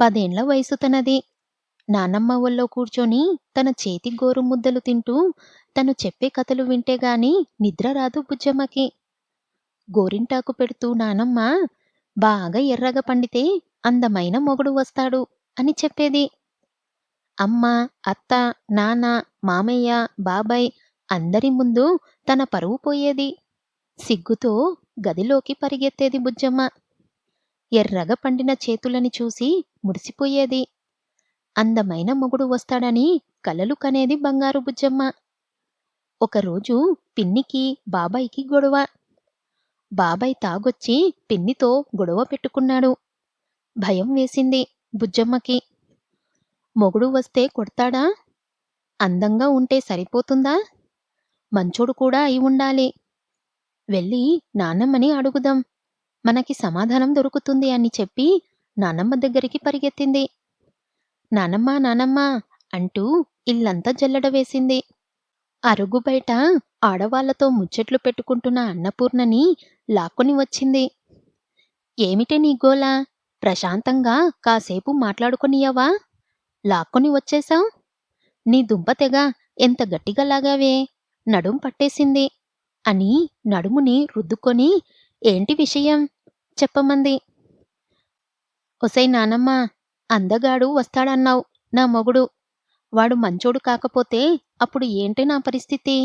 10 ఏళ్ల వయసు తనది. నానమ్మ ఒళ్ళో కూర్చొని తన చేతి గోరు ముద్దలు తింటూ తను చెప్పే కథలు వింటే గాని నిద్ర రాదు బుజ్జమ్మకి. గోరింటాకు పెడుతూ నానమ్మ బాగా ఎర్రగా పండితే అందమైన మొగుడు వస్తాడు అని చెప్పేది. అమ్మ, అత్త, నాన్న, మామయ్య, బాబాయ్ అందరి ముందు తన పరువు పోయేది. సిగ్గుతో గదిలోకి పరిగెత్తేది బుజ్జమ్మ. ఎర్రగా పండిన చేతులని చూసి మురిసిపోయేది. అందమైన మొగుడు వస్తాడని కలలు కనేది బంగారు బుజ్జమ్మ. ఒకరోజు పిన్నికి, బాబాయ్‌కి గొడవ. బాబాయ్ తాగొచ్చి పిన్నితో గొడవ పెట్టుకున్నాడు. భయం వేసింది బుజ్జమ్మకి. మొగుడు వస్తే కొడతాడా? అందంగా ఉంటే సరిపోతుందా? మంచోడు కూడా అయి ఉండాలి. వెళ్ళి నాన్నమ్మని అడుగుదాం. మనకి సమాధానం దొరుకుతుంది అని చెప్పి నానమ్మ దగ్గరికి పరిగెత్తింది. నానమ్మా నానమ్మా అంటూ ఇల్లంతా జల్లెడ వేసింది. అరుగు బయట ఆడవాళ్లతో ముచ్చట్లు పెట్టుకుంటున్న అన్నపూర్ణని లాక్కొని వచ్చింది. ఏమిటే నీ గోల? ప్రశాంతంగా కాసేపు మాట్లాడుకొనియవా? లాక్కొని వచ్చేశావ్? నీ దుంపతెగ ఎంత గట్టిగా లాగావే? నడుం పట్టేసింది అని నడుముని రుద్దుకొని ఏంటి విషయం చెప్పమంది. ఒసై నానమ్మా, అందగాడు వస్తాడన్నావ్ నా మొగుడు. వాడు మంచోడు కాకపోతే అప్పుడు ఏంటి నా పరిస్థితి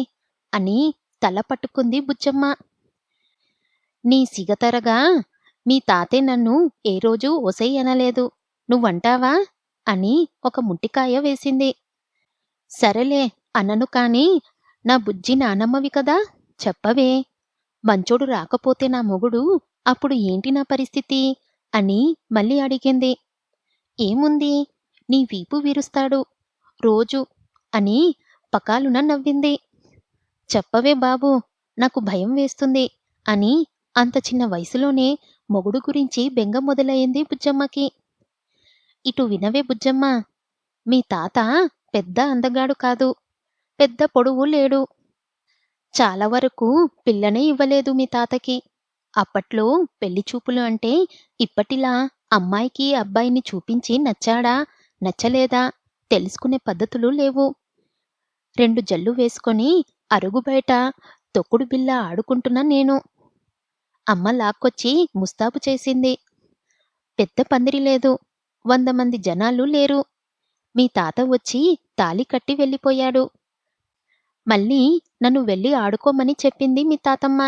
అని తల పట్టుకుంది బుజ్జమ్మ. నీ సిగతరగా మీ తాతే నన్ను ఏ రోజు ఒసై అనలేదు. నువ్వంటావా అని ఒక ముట్టికాయ వేసింది. సరేలే అనను కాని నా బుజ్జి నానమ్మవి కదా, చెప్పవే. మంచోడు రాకపోతే నా మొగుడు అప్పుడు ఏంటి నా పరిస్థితి అని మళ్ళీ అడిగింది. ఏముంది, నీ వీపు విరుస్తాడు రోజు అని పకాలున నవ్వింది. చెప్పవే బాబూ, నాకు భయం వేస్తుంది అని అంత చిన్న వయసులోనే మొగుడు గురించి బెంగ మొదలయ్యింది బుజ్జమ్మకి. ఇటు వినవే బుజ్జమ్మ, మీ తాత పెద్ద అందగాడు కాదు, పెద్ద పొడువు లేడు. చాలా వరకు పిల్లనే ఇవ్వలేదు మీ తాతకి. అప్పట్లో పెళ్లి చూపులు అంటే ఇప్పటిలా అమ్మాయికి అబ్బాయిని చూపించి నచ్చాడా నచ్చలేదా తెలుసుకునే పద్ధతులు లేవు. 2 జల్లు వేసుకొని అరుగు బయట తొక్కుడు బిళ్ళ ఆడుకుంటున్నా నేను. అమ్మ లాక్కొచ్చి ముస్తాబు చేసింది. పెద్ద పందిరి లేదు, 100 మంది జనాలు లేరు. మీ తాత వచ్చి తాళి కట్టి వెళ్ళిపోయాడు. మళ్ళీ నన్ను వెళ్ళి ఆడుకోమని చెప్పింది మీ తాతమ్మ.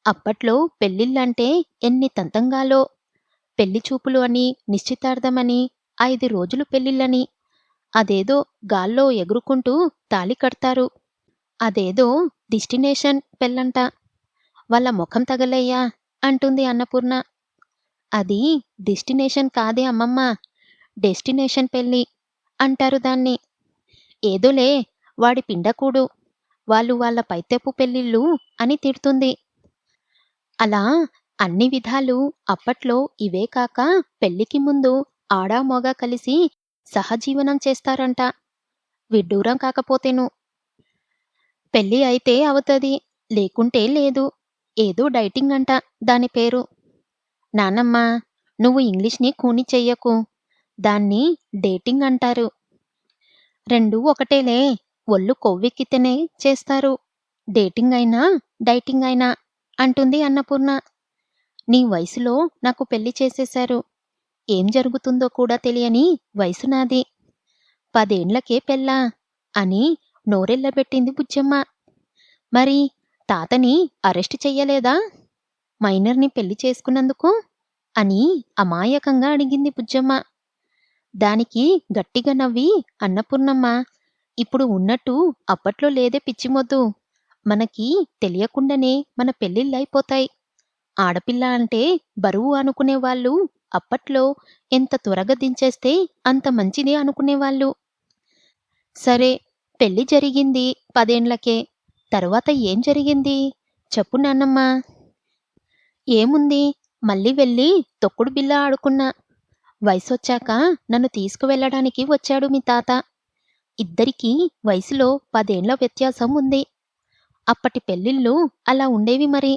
అప్పట్లో పెళ్ళిళ్ళంటే ఎన్ని తంతంగాలో. పెళ్లి చూపులు అని, నిశ్చితార్థమని, 5 రోజులు పెళ్ళిళ్ళని, అదేదో గాల్లో ఎగురుకుంటూ తాళి కడతారు. అదేదో డెస్టినేషన్ పెళ్ళంట. వాళ్ళ ముఖం తగలయ్యా అంటుంది అన్నపూర్ణ. అది డెస్టినేషన్ కాదే అమ్మమ్మ, డెస్టినేషన్ పెళ్ళి అంటారు దాన్ని. ఏదోలే, వాడి పిండకూడు, వాళ్ళు వాళ్ళ పైతెప్పు పెళ్ళిళ్ళు అని తిడుతుంది. అలా అన్ని విధాలు అప్పట్లో ఇవే కాక పెళ్లికి ముందు ఆడా మొగ కలిసి సహజీవనం చేస్తారంట. విడ్డూరం కాకపోతేను. పెళ్ళి అయితే అవుతది, లేకుంటే లేదు. ఏదో డైటింగ్ అంట దాని పేరు. నానమ్మ, నువ్వు ఇంగ్లీష్ని కూని చెయ్యకు. దాన్ని డేటింగ్ అంటారు. రెండూ ఒకటేలే, ఒళ్ళు కొవ్వెక్కితేనే చేస్తారు. డేటింగ్ అయినా డైటింగ్ అయినా అంటుంది అన్నపూర్ణ. నీ వయసులో నాకు పెళ్లి చేసేశారు. ఏం జరుగుతుందో కూడా తెలియని వయసు నాది. 10 ఏండ్లకే పెళ్ళా అని నోరెళ్ళబెట్టింది బుజ్జమ్మ. మరి తాతని అరెస్టు చెయ్యలేదా మైనర్ని పెళ్లి చేసుకున్నందుకు అని అమాయకంగా అడిగింది బుజ్జమ్మ. దానికి గట్టిగా నవ్వి అన్నపూర్ణమ్మ, ఇప్పుడు ఉన్నట్టు అప్పట్లో లేదే పిచ్చిమొద్దు. మనకి తెలియకుండానే మన పెళ్ళిళ్ళైపోతాయి. ఆడపిల్ల అంటే బరువు అనుకునేవాళ్ళు అప్పట్లో ఎంత త్వరగా దించేస్తే అంత మంచిది అనుకునేవాళ్ళు. సరే, పెళ్లి జరిగింది 10 ఏండ్లకే. తరువాత ఏం జరిగింది చెప్పు నాన్నమ్మా. ఏముంది, మళ్ళీ వెళ్ళి తొక్కుడు బిళ్ళ ఆడుకున్నా. వయసొచ్చాక నన్ను తీసుకువెళ్ళడానికి వచ్చాడు మీ తాత. ఇద్దరికీ వయసులో 10 ఏండ్ల వ్యత్యాసం ఉంది. అప్పటి పెళ్ళిళ్ళు అలా ఉండేవి మరి.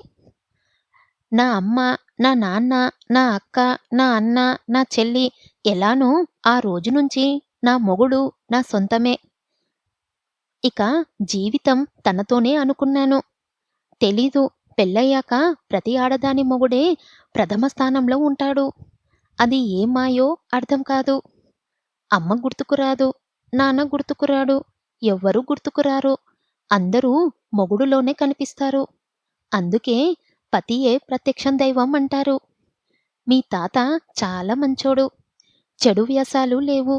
నా అమ్మ నా నాన్న, నా అక్క, నా అన్న, నా చెల్లి ఎలానో ఆ రోజు నుంచి నా మొగుడు నా సొంతమే. ఇక జీవితం తనతోనే అనుకున్నాను. తెలీదు పెళ్ళయ్యాక ప్రతి ఆడదాని మొగుడే ప్రథమ స్థానంలో ఉంటాడు. అది ఏ మాయో అర్థం కాదు. అమ్మ గుర్తుకురాదు, నాన్న గుర్తుకురాడు, ఎవ్వరూ గుర్తుకురారు. అందరూ మొగుడులోనే కనిపిస్తారు. అందుకే పతియే ప్రత్యక్షం దైవం అంటారు. మీ తాత చాలా మంచోడు. చెడు వ్యసాలు లేవు.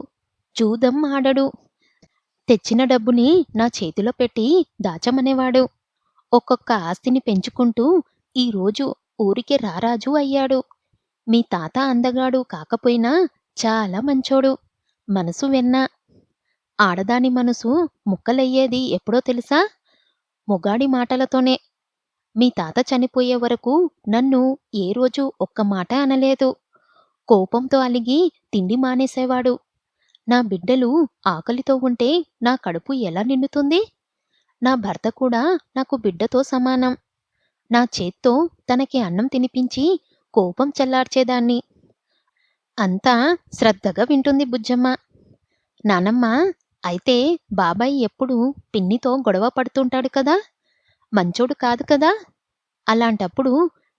జూదం ఆడడు. తెచ్చిన డబ్బుని నా చేతిలో పెట్టి దాచమనేవాడు. ఒక్కొక్క ఆస్తిని పెంచుకుంటూ ఈరోజు ఊరికి రారాజు అయ్యాడు. మీ తాత అందగాడు కాకపోయినా చాలా మంచోడు. మనసు వెన్న. ఆడదాని మనసు ముక్కలయ్యేది ఎప్పుడో తెలుసా? మొగాడి మాటలతోనే. మీ తాత చనిపోయే వరకు నన్ను ఏ రోజు ఒక్క మాట అనలేదు. కోపంతో అలిగి తిండి మానేసేవాడు. నా బిడ్డలు ఆకలితో ఉంటే నా కడుపు ఎలా నిండుతుంది? నా భర్త కూడా నాకు బిడ్డతో సమానం. నా చేత్తో తనకి అన్నం తినిపించి కోపం చల్లార్చేదాన్ని. అంతా శ్రద్ధగా వింటుంది బుజ్జమ్మ. నానమ్మ, అయితే బాబాయ్ ఎప్పుడూ పిన్నితో గొడవ పడుతుంటాడు కదా! మంచోడు కాదు కదా! అలాంటప్పుడు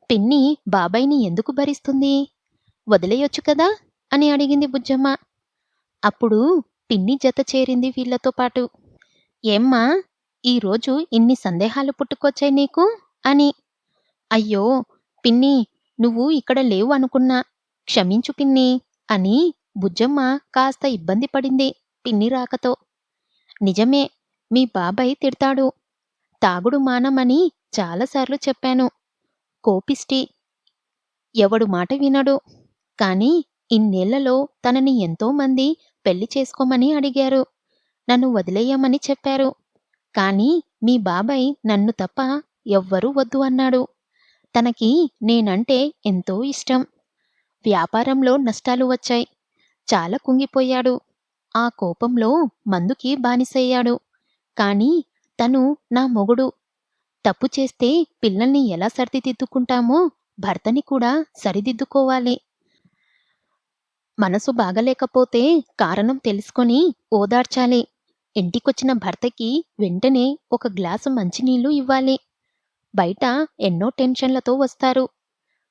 పిన్ని బాబాయిని ఎందుకు భరిస్తుంది? వదిలేయొచ్చు కదా! అని అడిగింది బుజ్జమ్మ. అప్పుడు పిన్ని జత చేరింది వీళ్ళతో పాటు. ఏమ్మా, ఈరోజు ఇన్ని సందేహాలు పుట్టుకొచ్చాయి నీకు? అని. అయ్యో పిన్ని, నువ్వు ఇక్కడ లేవు అనుకున్నా. క్షమించు పిన్ని అని బుజ్జమ్మ కాస్త ఇబ్బంది పడింది పిన్ని రాకతో. నిజమే, మీ బాబాయ్ తిడతాడు. తాగుడు మానమని చాలాసార్లు చెప్పాను. కోపిష్టి. ఎవడు మాట వినడు. కాని ఇన్నేళ్లలో తనని ఎంతోమంది పెళ్లి చేసుకోమని అడిగారు. నన్ను వదిలేయమని చెప్పారు. కాని మీ బాబాయ్ నన్ను తప్ప ఎవ్వరూ వద్దు అన్నాడు. తనకి నేనంటే ఎంతో ఇష్టం. వ్యాపారంలో నష్టాలు వచ్చాయి. చాలా కుంగిపోయాడు. ఆ కోపంలో మందుకి బానిసయ్యాడు. కాని తను నా మొగుడు. తప్పు చేస్తే పిల్లల్ని ఎలా సరిదిద్దుకుంటామో భర్తని కూడా సరిదిద్దుకోవాలి. మనసు బాగలేకపోతే కారణం తెలుసుకొని ఓదార్చాలి. ఇంటికొచ్చిన భర్తకి వెంటనే ఒక గ్లాసు మంచినీళ్లు ఇవ్వాలి. బయట ఎన్నో టెన్షన్లతో వస్తారు.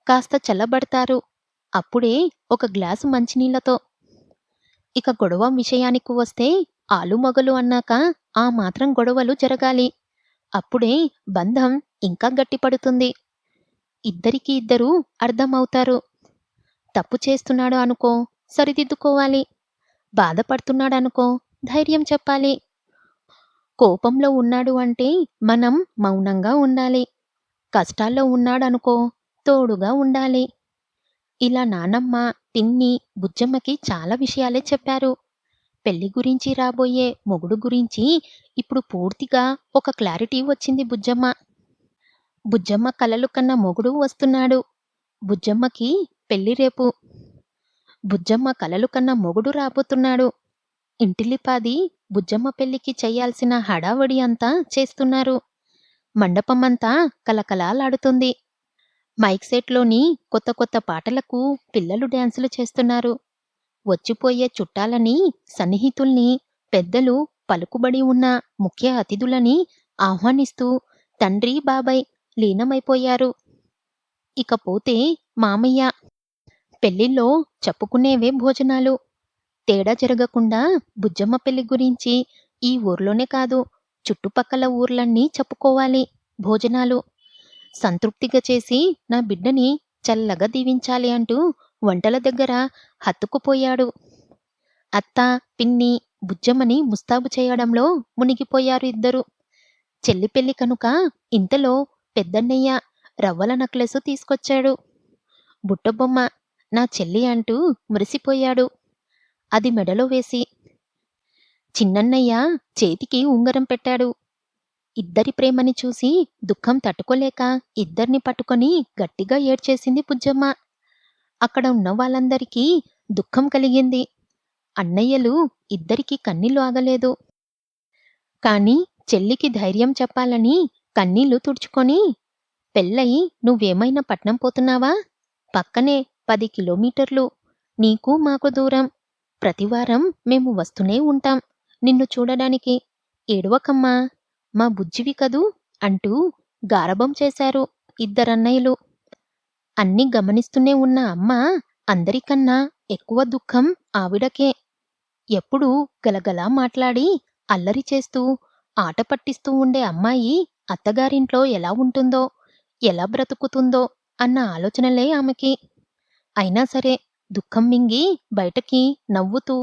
కాస్త చల్లబడతారు. అప్పుడే ఒక గ్లాసు మంచినీళ్లతో. ఇక గొడవ విషయానికి వస్తే ఆలుమొగలు అన్నాక ఆ మాత్రం గొడవలు జరగాలి. అప్పుడే బంధం ఇంకా గట్టిపడుతుంది. ఇద్దరికీ ఇద్దరు అర్థమవుతారు. తప్పు చేస్తున్నాడు అనుకో, సరిదిద్దుకోవాలి. బాధపడుతున్నాడనుకో, ధైర్యం చెప్పాలి. కోపంలో ఉన్నాడు అంటే మనం మౌనంగా ఉండాలి. కష్టాల్లో ఉన్నాడనుకో, తోడుగా ఉండాలి. ఇలా నానమ్మ, పిన్ని, బుజ్జమ్మకి చాలా విషయాలే చెప్పారు. పెళ్లి గురించి, రాబోయే మొగుడు గురించి ఇప్పుడు పూర్తిగా ఒక క్లారిటీ వచ్చింది బుజ్జమ్మ. బుజ్జమ్మ కలలు కన్న మొగుడు వస్తున్నాడు. బుజ్జమ్మకి పెళ్లి రేపు. బుజ్జమ్మ కలలు కన్న మొగుడు రాబోతున్నాడు. ఇంటిల్లిపాది బుజ్జమ్మ పెళ్లికి చెయ్యాల్సిన హడావడి అంతా చేస్తున్నారు. మండపమంతా కలకలాలాడుతుంది. మైక్ సెట్లోని కొత్త కొత్త పాటలకు పిల్లలు డ్యాన్సులు చేస్తున్నారు. వచ్చిపోయే చుట్టాలని, సన్నిహితుల్ని, పెద్దలు, పలుకుబడి ఉన్న ముఖ్య అతిథులని ఆహ్వానిస్తూ తండ్రి, బాబాయ్ లీనమైపోయారు. ఇకపోతే మామయ్య. పెళ్లిలో చెప్పుకునేవే భోజనాలు. తేడా జరగకుండా బుజ్జమ్మ పెళ్లి గురించి ఈ ఊర్లోనే కాదు, చుట్టుపక్కల ఊర్లన్నీ చెప్పుకోవాలి భోజనాలు. సంతృప్తిగా చేసి నా బిడ్డని చల్లగా దీవించాలి అంటూ వంటల దగ్గర హత్తుకుపోయాడు. అత్త, పిన్ని, బుజ్జమ్మని ముస్తాబు చేయడంలో మునిగిపోయారు ఇద్దరు. చెల్లి పెళ్లి కనుక ఇంతలో పెద్దన్నయ్య రవ్వల నక్లెసు తీసుకొచ్చాడు. బుట్టబొమ్మ నా చెల్లి అంటూ మురిసిపోయాడు. అది మెడలో వేసి. చిన్నన్నయ్య చేతికి ఉంగరం పెట్టాడు. ఇద్దరి ప్రేమని చూసి దుఃఖం తట్టుకోలేక ఇద్దర్ని పట్టుకొని గట్టిగా ఏడ్చేసింది బుజ్జమ్మ. అక్కడ ఉన్న వాళ్ళందరికీ దుఃఖం కలిగింది. అన్నయ్యలు ఇద్దరికీ కన్నీళ్లు ఆగలేదు. కాని చెల్లికి ధైర్యం చెప్పాలని కన్నీళ్లు తుడుచుకొని, పెళ్ళయి నువ్వేమైనా పట్నం పోతున్నావా? పక్కనే 10 కిలోమీటర్లు. నీకు మాకు దూరం. ప్రతివారం మేము వస్తూనే ఉంటాం నిన్ను చూడడానికి. ఏడవకమ్మా! మా బుజ్జివి కదూ! అంటూ గారాబం చేశారు ఇద్దరన్నయ్యలు. అన్నీ గమనిస్తూనే ఉన్న అమ్మ అందరికన్నా ఎక్కువ దుఃఖం ఆవిడకే. ఎప్పుడూ గలగలా మాట్లాడి, అల్లరి చేస్తూ, ఆట పట్టిస్తూ ఉండే అమ్మాయి అత్తగారింట్లో ఎలా ఉంటుందో, ఎలా బ్రతుకుతుందో అన్న ఆలోచనలే ఆమెకి. అయినా సరే దుఃఖం మింగి బయటకి నవ్వుతూ,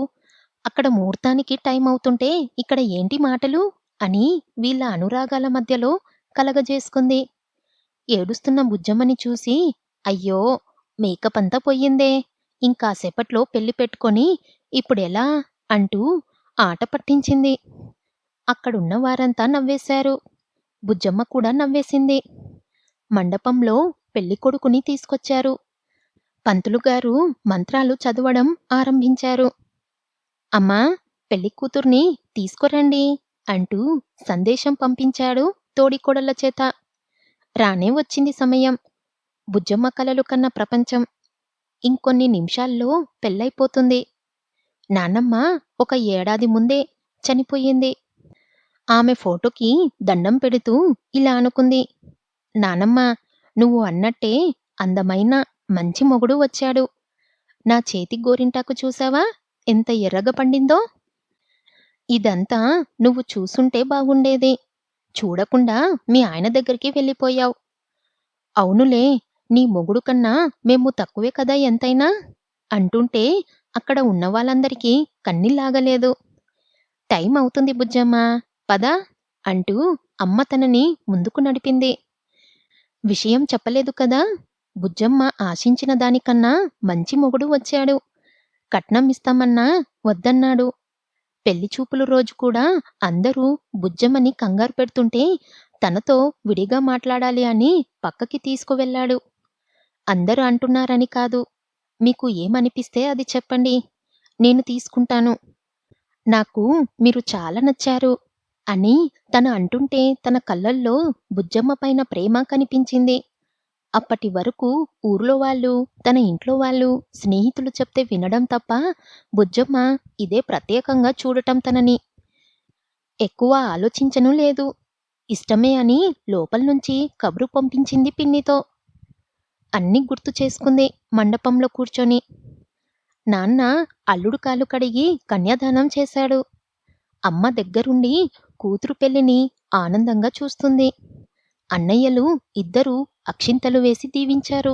అక్కడ ముహూర్తానికి టైం అవుతుంటే ఇక్కడ ఏంటి మాటలు అని వీళ్ళ అనురాగాల మధ్యలో కలగజేసుకుంది. ఏడుస్తున్న బుజ్జమ్మని చూసి, అయ్యో! మేకపంతా పొయ్యిందే. ఇంకాసేపట్లో పెళ్లి పెట్టుకొని ఇప్పుడెలా? అంటూ ఆట పట్టించింది. అక్కడున్న వారంతా నవ్వేశారు. బుజ్జమ్మ కూడా నవ్వేసింది. మండపంలో పెళ్ళికొడుకుని తీసుకొచ్చారు. పంతులుగారు మంత్రాలు చదవడం ఆరంభించారు. అమ్మా! పెళ్ళికూతుర్ని తీసుకురండి అంటూ సందేశం పంపించాడు తోడికోడళ్ళ చేత. రానే వచ్చింది సమయం. బుజ్జమ్మ కలలు కన్న ప్రపంచం. ఇంకొన్ని నిమిషాల్లో పెళ్ళైపోతుంది. నాన్నమ్మ ఒక ఏడాది ముందే చనిపోయింది. ఆమె ఫోటోకి దండం పెడుతూ ఇలా అనుకుంది. నానమ్మ, నువ్వు అన్నట్టే అందమైన మంచి మొగుడు వచ్చాడు. నా చేతి గోరింటాకు చూసావా ఎంత ఎర్రగా పండిందో? ఇదంతా నువ్వు చూసుంటే బాగుండేది. చూడకుండా మీ ఆయన దగ్గరికి వెళ్ళిపోయావు. అవునులే, నీ మొగుడు కన్నా మేము తక్కువే కదా ఎంతైనా అంటుంటే అక్కడ ఉన్న వాళ్ళందరికీ కన్నీళ్లాగలేదు. టైం అవుతుంది బుజ్జమ్మా, పద అంటూ అమ్మ తనని ముందుకు నడిపింది. విషయం చెప్పలేదు కదా. బుజ్జమ్మ ఆశించిన దానికన్నా మంచి మొగుడు వచ్చాడు. కట్నం ఇస్తామన్నా వద్దన్నాడు. పెళ్లి చూపుల రోజు కూడా అందరూ బుజ్జమ్మని కంగారు పెడుతుంటే తనతో విడిగా మాట్లాడాలి అని పక్కకి తీసుకువెళ్ళాడు. అందరూ అంటున్నారని కాదు. మీకు ఏమనిపిస్తే అది చెప్పండి. నేను తీసుకుంటాను. నాకు మీరు చాలా నచ్చారు అని తను అంటుంటే తన కళ్ళల్లో బుజ్జమ్మ పైన ప్రేమ కనిపించింది. అప్పటి వరకు ఊర్లో వాళ్ళు, తన ఇంట్లో వాళ్ళు, స్నేహితులు చెప్తే వినడం తప్ప బుజ్జమ్మ ఇదే ప్రత్యేకంగా చూడటం తనని. ఎక్కువ ఆలోచించను లేదు. ఇష్టమే అని లోపల్నుంచి కబురు పంపించింది పిన్నితో. అన్నీ గుర్తు చేసుకుంది మండపంలో కూర్చొని. నాన్న అల్లుడు కాలు కడిగి కన్యాదానం చేశాడు. అమ్మ దగ్గరుండి కూతురు పెళ్లిని ఆనందంగా చూస్తుంది. అన్నయ్యలు ఇద్దరూ అక్షింతలు వేసి దీవించారు.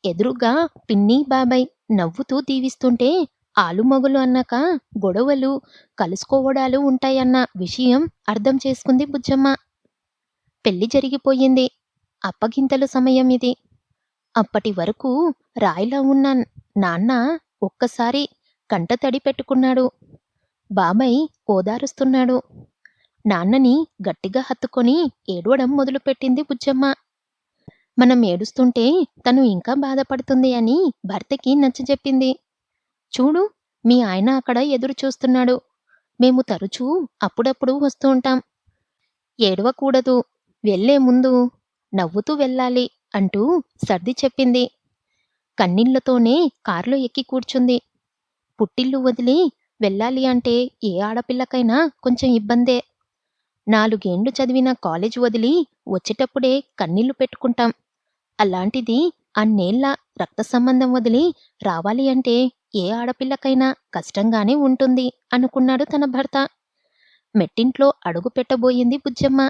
ఎదురుగా పిన్ని బాబాయ్ నవ్వుతూ దీవిస్తుంటే ఆలుమొగలు అన్నాక గొడవలు, కలుసుకోవడాలు ఉంటాయన్న విషయం అర్థం చేసుకుంది బుజ్జమ్మ. పెళ్లి జరిగిపోయింది. అప్పగింతల సమయం ఇది. అప్పటి వరకు రాయిలా ఉన్న నాన్న ఒక్కసారి కంటతడి పెట్టుకున్నాడు. బాబాయ్ ఓదారుస్తున్నాడు. నాన్నని గట్టిగా హత్తుకొని ఏడవడం మొదలుపెట్టింది బుజ్జమ్మ. మనం ఏడుస్తుంటే తను ఇంకా బాధపడుతుంది అని భర్తకి నచ్చజెప్పింది. చూడు, మీ ఆయన అక్కడ ఎదురు చూస్తున్నాడు. మేము తరచూ అప్పుడప్పుడు వస్తూ ఉంటాం. ఏడవకూడదు, వెళ్ళే ముందు నవ్వుతూ వెళ్ళాలి అంటూ సర్ది చెప్పింది. కన్నీళ్లతోనే కారులో ఎక్కి కూర్చుంది. పుట్టిల్లు వదిలి వెళ్ళాలి అంటే ఏ ఆడపిల్లకైనా కొంచెం ఇబ్బందే. 4 ఏండ్లు చదివిన కాలేజ్ వదిలి వచ్చేటప్పుడే కన్నీళ్లు పెట్టుకుంటాం. అలాంటిది అన్నేళ్ల రక్త సంబంధం వదిలి రావాలి అంటే ఏ ఆడపిల్లకైనా కష్టంగానే ఉంటుంది అనుకున్నాడు తన భర్త. మెట్టింట్లో అడుగు పెట్టబోయింది బుజ్జమ్మ.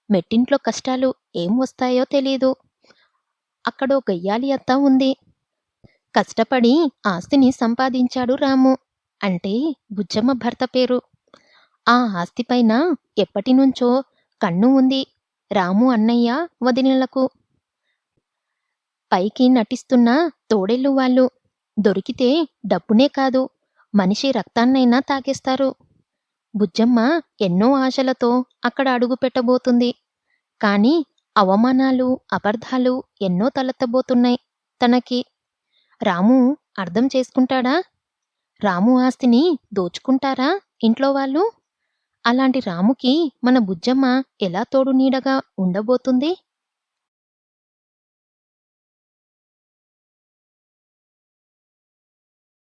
మెట్టింట్లో కష్టాలు ఏం వస్తాయో తెలీదు. అక్కడో గయ్యాలి అత్త ఉంది. కష్టపడి ఆస్తిని సంపాదించాడు రాము. అంటే బుజ్జమ్మ భర్త పేరు. ఆ ఆస్తిపైన ఎప్పటినుంచో కన్ను ఉంది రాము అన్నయ్య వదినలకు. పైకి నటిస్తున్న తోడేళ్ళు వాళ్ళు. దొరికితే డబ్బునే కాదు, మనిషి రక్తాన్నైనా తాగేస్తారు. బుజ్జమ్మ ఎన్నో ఆశలతో అక్కడ అడుగు పెట్టబోతుంది. కాని అవమానాలు, అపార్థాలు ఎన్నో తలెత్తబోతున్నాయి తనకి. రాము అర్థం చేసుకుంటాడా? రాము ఆస్తిని దోచుకుంటారా ఇంట్లో వాళ్ళు? అలాంటి రాముకి మన బుజ్జమ్మ ఎలా తోడు నీడగా ఉండబోతుంది?